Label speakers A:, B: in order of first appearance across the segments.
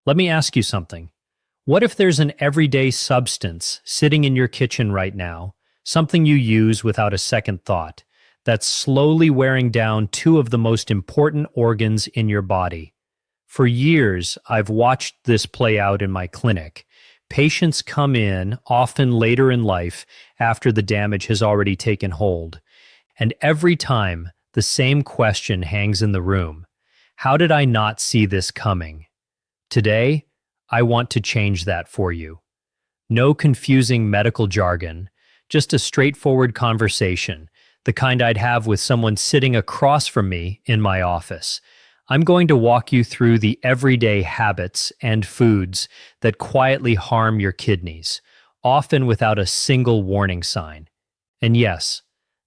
A: Let me ask you something. What if there's an everyday substance sitting in your kitchen right now, something you use without a second thought, that's slowly wearing down two of the most important organs in your body? For years, I've watched this play out in my clinic. Patients come in, often later in life, after the damage has already taken hold. And every time, the same question hangs in the room. How did I not see this coming? Today, I want to change that for you. No confusing medical jargon, just a straightforward conversation, the kind I'd have with someone sitting across from me in my office. I'm going to walk you through the everyday habits and foods that quietly harm your kidneys, often without a single warning sign. And yes,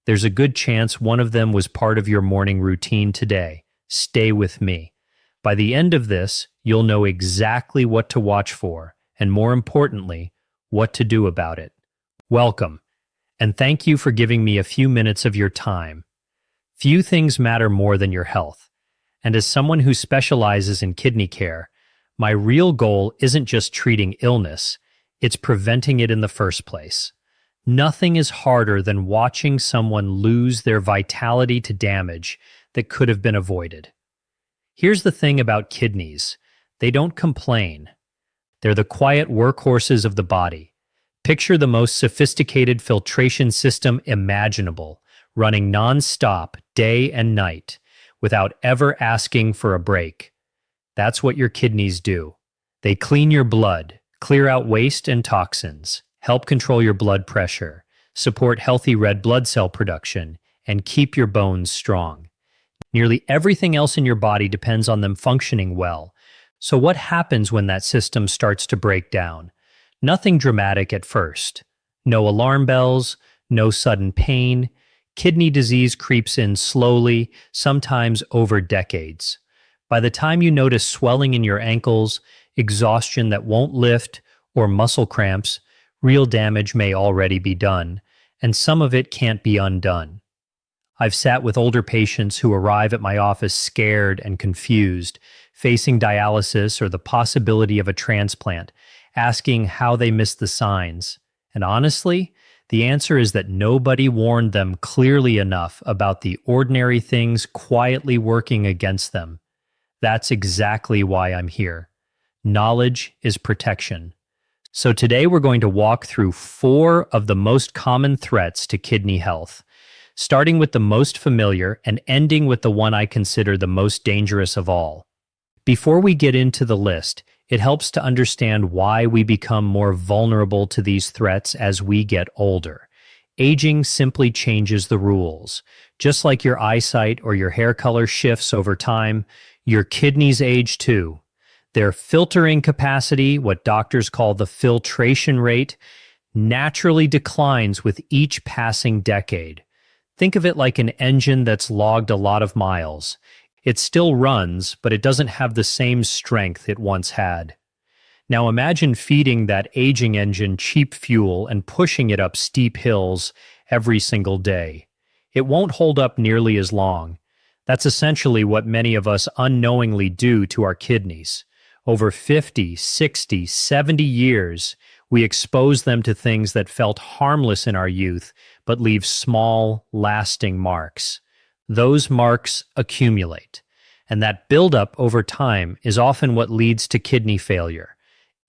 A: there's a good chance one of them was part of your morning routine today. Stay with me. By the end of this, you'll know exactly what to watch for, and more importantly, what to do about it. Welcome, and thank you for giving me a few minutes of your time. Few things matter more than your health, and as someone who specializes in kidney care, my real goal isn't just treating illness, it's preventing it in the first place. Nothing is harder than watching someone lose their vitality to damage that could have been avoided. Here's the thing about kidneys. They don't complain. They're the quiet workhorses of the body. Picture the most sophisticated filtration system imaginable, running non-stop day and night, without ever asking for a break. That's what your kidneys do. They clean your blood, clear out waste and toxins, help control your blood pressure, support healthy red blood cell production, and keep your bones strong. Nearly everything else in your body depends on them functioning well. So what happens when that system starts to break down? Nothing dramatic at first. No alarm bells, no sudden pain. Kidney disease creeps in slowly, sometimes over decades. By the time you notice swelling in your ankles, exhaustion that won't lift, or muscle cramps, real damage may already be done, and some of it can't be undone. I've sat with older patients who arrive at my office scared and confused, facing dialysis or the possibility of a transplant, asking how they missed the signs. And honestly, the answer is that nobody warned them clearly enough about the ordinary things quietly working against them. That's exactly why I'm here. Knowledge is protection. So today we're going to walk through 4 of the most common threats to kidney health, starting with the most familiar and ending with the one I consider the most dangerous of all. Before we get into the list, it helps to understand why we become more vulnerable to these threats as we get older. Aging simply changes the rules. Just like your eyesight or your hair color shifts over time, your kidneys age too. Their filtering capacity, what doctors call the filtration rate, naturally declines with each passing decade. Think of it like an engine that's logged a lot of miles. It still runs, but it doesn't have the same strength it once had. Now imagine feeding that aging engine cheap fuel and pushing it up steep hills every single day. It won't hold up nearly as long. That's essentially what many of us unknowingly do to our kidneys. Over 50, 60, 70 years, we expose them to things that felt harmless in our youth, but leave small, lasting marks. Those marks accumulate, and that buildup over time is often what leads to kidney failure.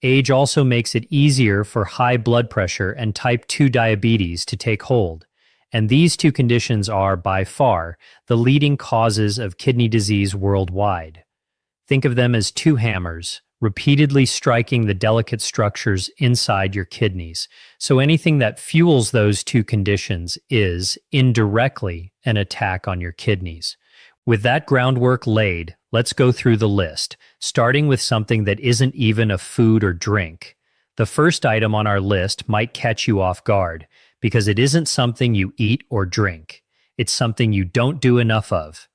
A: Age also makes it easier for high blood pressure and type 2 diabetes to take hold, and these two conditions are, by far, the leading causes of kidney disease worldwide. Think of them as two hammers, repeatedly striking the delicate structures inside your kidneys. So anything that fuels those two conditions is, indirectly, an attack on your kidneys. With that groundwork laid, let's go through the list, starting with something that isn't even a food or drink. The first item on our list might catch you off guard, because it isn't something you eat or drink. It's something you don't do enough of.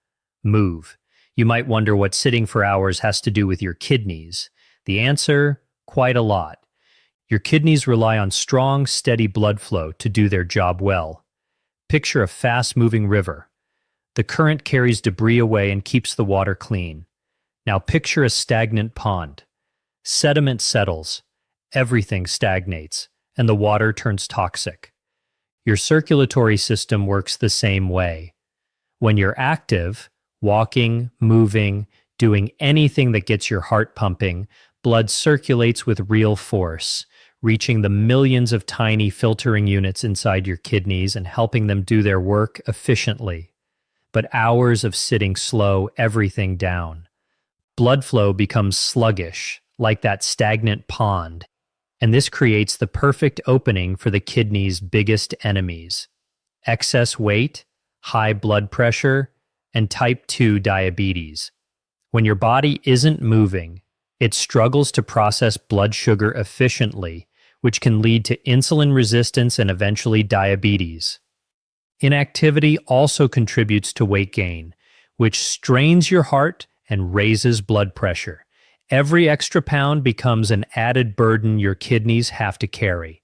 A: Move. You might wonder what sitting for hours has to do with your kidneys. The answer, quite a lot. Your kidneys rely on strong, steady blood flow to do their job well. Picture a fast-moving river. The current carries debris away and keeps the water clean. Now picture a stagnant pond. Sediment settles, everything stagnates, and the water turns toxic. Your circulatory system works the same way. When you're active, walking, moving, doing anything that gets your heart pumping, blood circulates with real force, reaching the millions of tiny filtering units inside your kidneys and helping them do their work efficiently. But hours of sitting slow everything down. Blood flow becomes sluggish, like that stagnant pond, and this creates the perfect opening for the kidney's biggest enemies: excess weight, high blood pressure, and type 2 diabetes. When your body isn't moving, it struggles to process blood sugar efficiently, which can lead to insulin resistance and eventually diabetes. Inactivity also contributes to weight gain, which strains your heart and raises blood pressure. Every extra pound becomes an added burden your kidneys have to carry.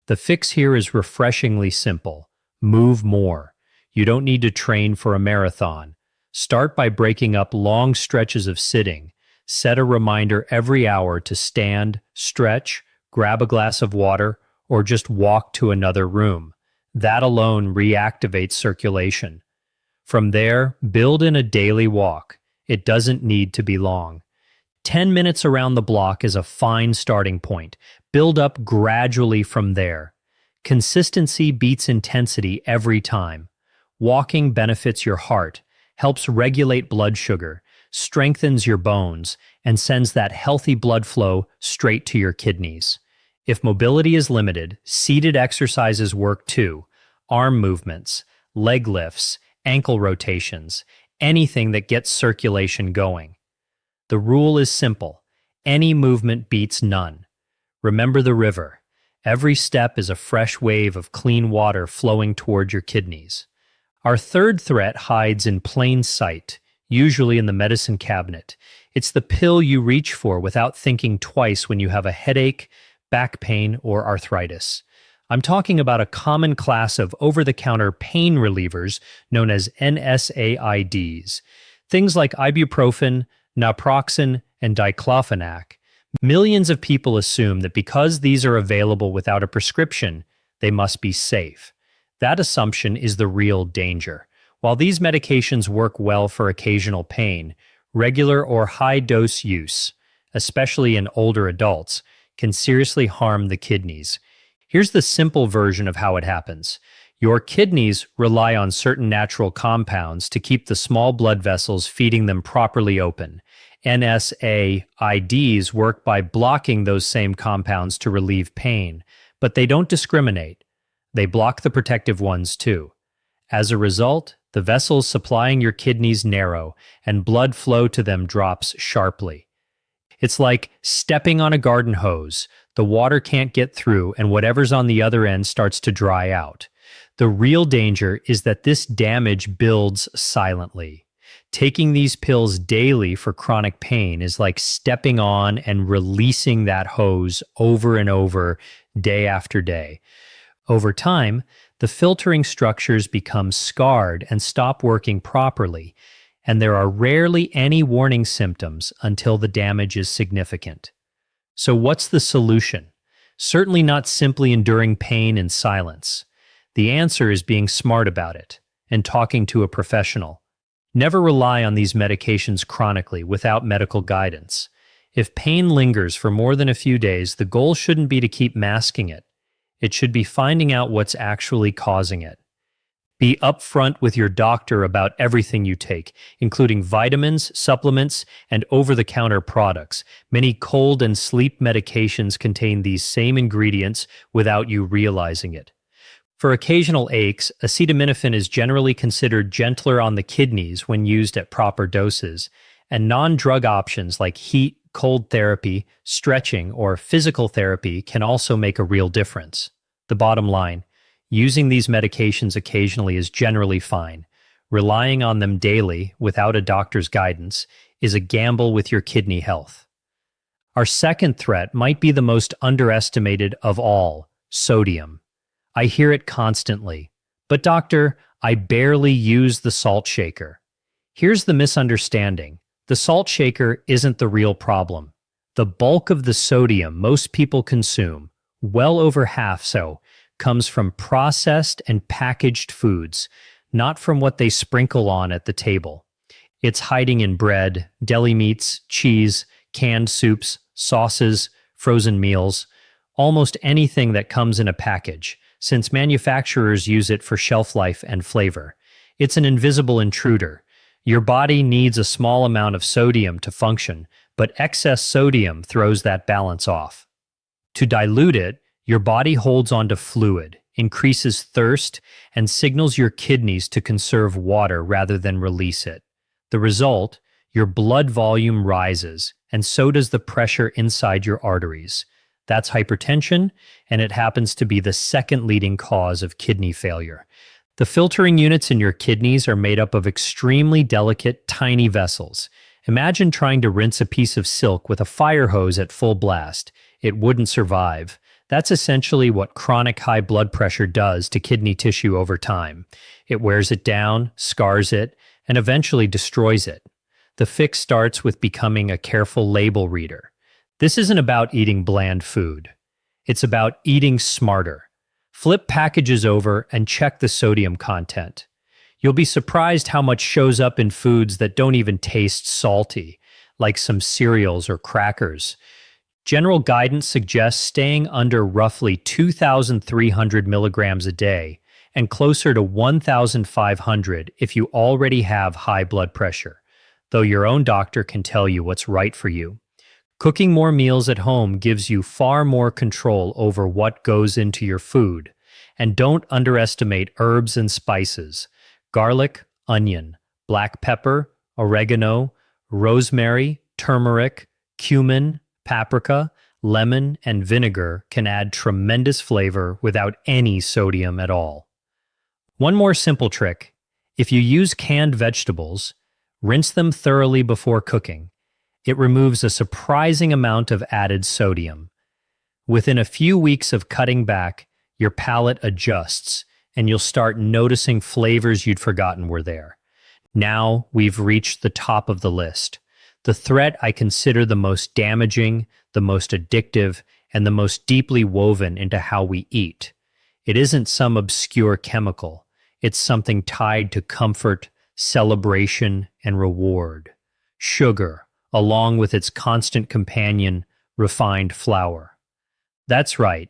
A: The fix here is refreshingly simple. Move more. You don't need to train for a marathon. Start by breaking up long stretches of sitting. Set a reminder every hour to stand, stretch, grab a glass of water, or just walk to another room. That alone reactivates circulation. From there, build in a daily walk. It doesn't need to be long. 10 minutes around the block is a fine starting point. Build up gradually from there. Consistency beats intensity every time. Walking benefits your heart, helps regulate blood sugar, strengthens your bones, and sends that healthy blood flow straight to your kidneys. If mobility is limited, seated exercises work too. Arm movements, leg lifts, ankle rotations, anything that gets circulation going. The rule is simple. Any movement beats none. Remember the river. Every step is a fresh wave of clean water flowing toward your kidneys. Our third threat hides in plain sight, usually in the medicine cabinet. It's the pill you reach for without thinking twice when you have a headache, back pain, or arthritis. I'm talking about a common class of over-the-counter pain relievers known as NSAIDs. Things like ibuprofen, naproxen, and diclofenac. Millions of people assume that because these are available without a prescription, they must be safe. That assumption is the real danger. While these medications work well for occasional pain, regular or high-dose use, especially in older adults, can seriously harm the kidneys. Here's the simple version of how it happens. Your kidneys rely on certain natural compounds to keep the small blood vessels feeding them properly open. NSAIDs work by blocking those same compounds to relieve pain, but they don't discriminate. They block the protective ones too. As a result, the vessels supplying your kidneys narrow, and blood flow to them drops sharply. It's like stepping on a garden hose. The water can't get through, and whatever's on the other end starts to dry out. The real danger is that this damage builds silently. Taking these pills daily for chronic pain is like stepping on and releasing that hose over and over, day after day. Over time, the filtering structures become scarred and stop working properly, and there are rarely any warning symptoms until the damage is significant. So what's the solution? Certainly not simply enduring pain in silence. The answer is being smart about it and talking to a professional. Never rely on these medications chronically without medical guidance. If pain lingers for more than a few days, the goal shouldn't be to keep masking it. It should be finding out what's actually causing it. Be upfront with your doctor about everything you take, including vitamins, supplements, and over-the-counter products. Many cold and sleep medications contain these same ingredients without you realizing it. For occasional aches, acetaminophen is generally considered gentler on the kidneys when used at proper doses, and non-drug options like heat, cold therapy, stretching, or physical therapy can also make a real difference. The bottom line: using these medications occasionally is generally fine. Relying on them daily without a doctor's guidance is a gamble with your kidney health. Our second threat might be the most underestimated of all: sodium. I hear it constantly. But doctor, I barely use the salt shaker. Here's the misunderstanding. The salt shaker isn't the real problem. The bulk of the sodium most people consume, well over half so, comes from processed and packaged foods, not from what they sprinkle on at the table. It's hiding in bread, deli meats, cheese, canned soups, sauces, frozen meals, almost anything that comes in a package, since manufacturers use it for shelf life and flavor. It's an invisible intruder. Your body needs a small amount of sodium to function, but excess sodium throws that balance off. To dilute it, your body holds onto fluid, increases thirst, and signals your kidneys to conserve water rather than release it. The result, your blood volume rises, and so does the pressure inside your arteries. That's hypertension, and it happens to be the second leading cause of kidney failure. The filtering units in your kidneys are made up of extremely delicate, tiny vessels. Imagine trying to rinse a piece of silk with a fire hose at full blast. It wouldn't survive. That's essentially what chronic high blood pressure does to kidney tissue over time. It wears it down, scars it, and eventually destroys it. The fix starts with becoming a careful label reader. This isn't about eating bland food. It's about eating smarter. Flip packages over and check the sodium content. You'll be surprised how much shows up in foods that don't even taste salty, like some cereals or crackers. General guidance suggests staying under roughly 2,300 milligrams a day and closer to 1,500 if you already have high blood pressure, though your own doctor can tell you what's right for you. Cooking more meals at home gives you far more control over what goes into your food. And don't underestimate herbs and spices. Garlic, onion, black pepper, oregano, rosemary, turmeric, cumin, paprika, lemon, and vinegar can add tremendous flavor without any sodium at all. One more simple trick. If you use canned vegetables, rinse them thoroughly before cooking. It removes a surprising amount of added sodium. Within a few weeks of cutting back, your palate adjusts, and you'll start noticing flavors you'd forgotten were there. Now we've reached the top of the list. The threat I consider the most damaging, the most addictive, and the most deeply woven into how we eat. It isn't some obscure chemical. It's something tied to comfort, celebration, and reward. Sugar, along with its constant companion, refined flour. That's right,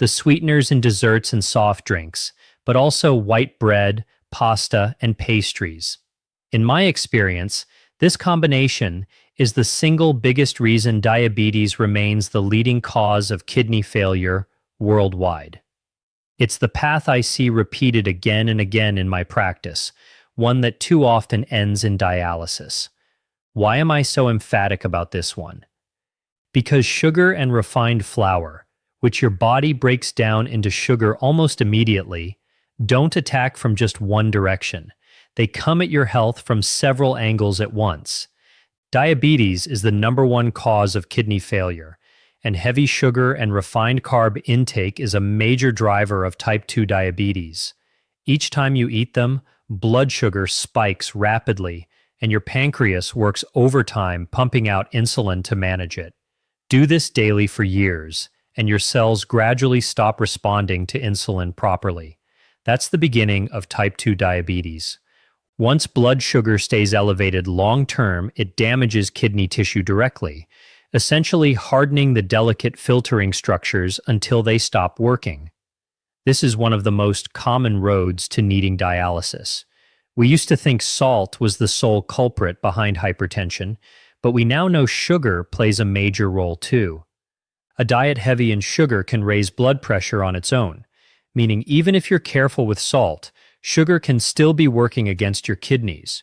A: the sweeteners in desserts and soft drinks, but also white bread, pasta, and pastries. In my experience, this combination is the single biggest reason diabetes remains the leading cause of kidney failure worldwide. It's the path I see repeated again and again in my practice, one that too often ends in dialysis. Why am I so emphatic about this one? Because sugar and refined flour, which your body breaks down into sugar almost immediately, don't attack from just one direction. They come at your health from several angles at once. Diabetes is the #1 cause of kidney failure, and heavy sugar and refined carb intake is a major driver of type 2 diabetes. Each time you eat them, blood sugar spikes rapidly, and your pancreas works overtime pumping out insulin to manage it. Do this daily for years, and your cells gradually stop responding to insulin properly. That's the beginning of type 2 diabetes. Once blood sugar stays elevated long-term, it damages kidney tissue directly, essentially hardening the delicate filtering structures until they stop working. This is one of the most common roads to needing dialysis. We used to think salt was the sole culprit behind hypertension, but we now know sugar plays a major role too. A diet heavy in sugar can raise blood pressure on its own, meaning even if you're careful with salt, sugar can still be working against your kidneys.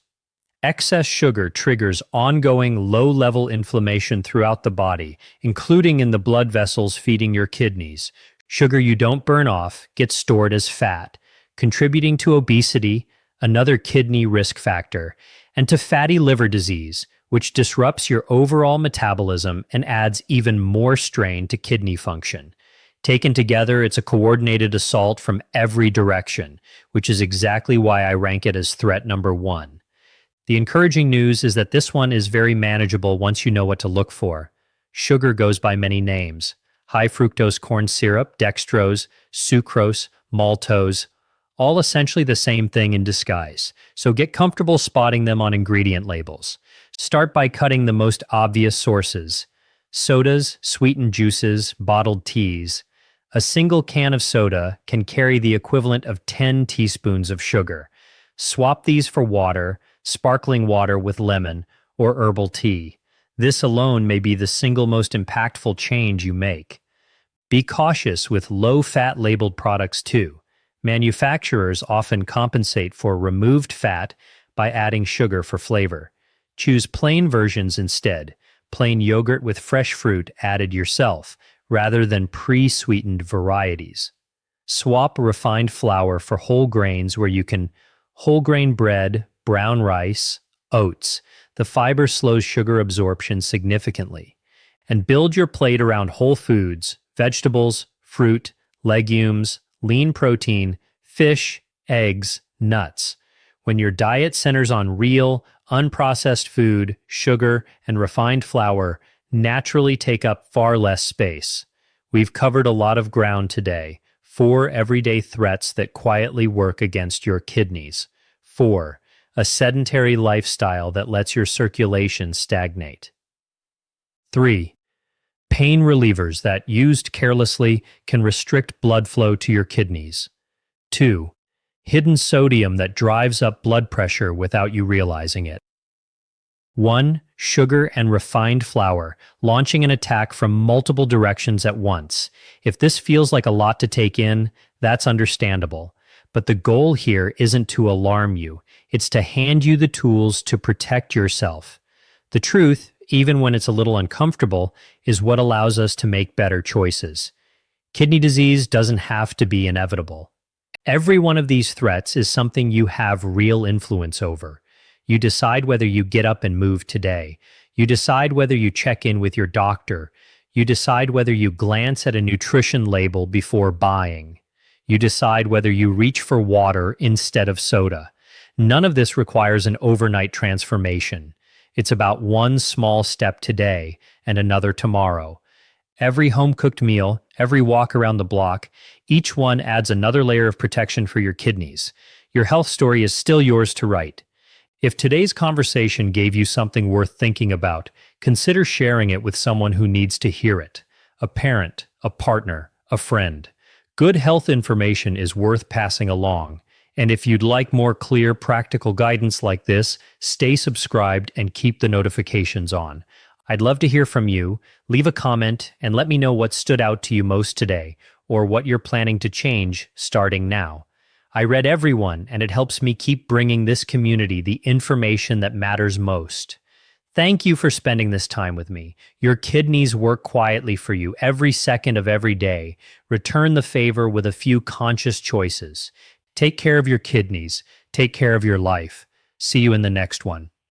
A: Excess sugar triggers ongoing low-level inflammation throughout the body, including in the blood vessels feeding your kidneys. Sugar you don't burn off gets stored as fat, contributing to obesity, another kidney risk factor, and to fatty liver disease, which disrupts your overall metabolism and adds even more strain to kidney function. Taken together, it's a coordinated assault from every direction, which is exactly why I rank it as threat #1. The encouraging news is that this one is very manageable once you know what to look for. Sugar goes by many names: high fructose corn syrup, dextrose, sucrose, maltose, all essentially the same thing in disguise. So get comfortable spotting them on ingredient labels. Start by cutting the most obvious sources: sodas, sweetened juices, bottled teas. A single can of soda can carry the equivalent of 10 teaspoons of sugar. Swap these for water, sparkling water with lemon, or herbal tea. This alone may be the single most impactful change you make. Be cautious with low-fat labeled products too. Manufacturers often compensate for removed fat by adding sugar for flavor. Choose plain versions instead, plain yogurt with fresh fruit added yourself, rather than pre-sweetened varieties. Swap refined flour for whole grains where you can: whole grain bread, brown rice, oats. The fiber slows sugar absorption significantly. And build your plate around whole foods, vegetables, fruit, legumes, lean protein, fish, eggs, nuts. When your diet centers on real, unprocessed food, sugar, and refined flour, naturally take up far less space. We've covered a lot of ground today. 4 everyday threats that quietly work against your kidneys. 4. A sedentary lifestyle that lets your circulation stagnate. 3. Pain relievers that, used carelessly, can restrict blood flow to your kidneys. 2. Hidden sodium that drives up blood pressure without you realizing it. 1. Sugar and refined flour, launching an attack from multiple directions at once. If this feels like a lot to take in, that's understandable. But the goal here isn't to alarm you. It's to hand you the tools to protect yourself. The truth, even when it's a little uncomfortable, is what allows us to make better choices. Kidney disease doesn't have to be inevitable. Every one of these threats is something you have real influence over. You decide whether you get up and move today. You decide whether you check in with your doctor. You decide whether you glance at a nutrition label before buying. You decide whether you reach for water instead of soda. None of this requires an overnight transformation. It's about one small step today and another tomorrow. Every home-cooked meal, every walk around the block, each one adds another layer of protection for your kidneys. Your health story is still yours to write. If today's conversation gave you something worth thinking about, consider sharing it with someone who needs to hear it. A parent, a partner, a friend. Good health information is worth passing along. And if you'd like more clear, practical guidance like this, stay subscribed and keep the notifications on. I'd love to hear from you. Leave a comment and let me know what stood out to you most today, or what you're planning to change starting now. I read every one, and it helps me keep bringing this community the information that matters most. Thank you for spending this time with me. Your kidneys work quietly for you every second of every day. Return the favor with a few conscious choices. Take care of your kidneys. Take care of your life. See you in the next one.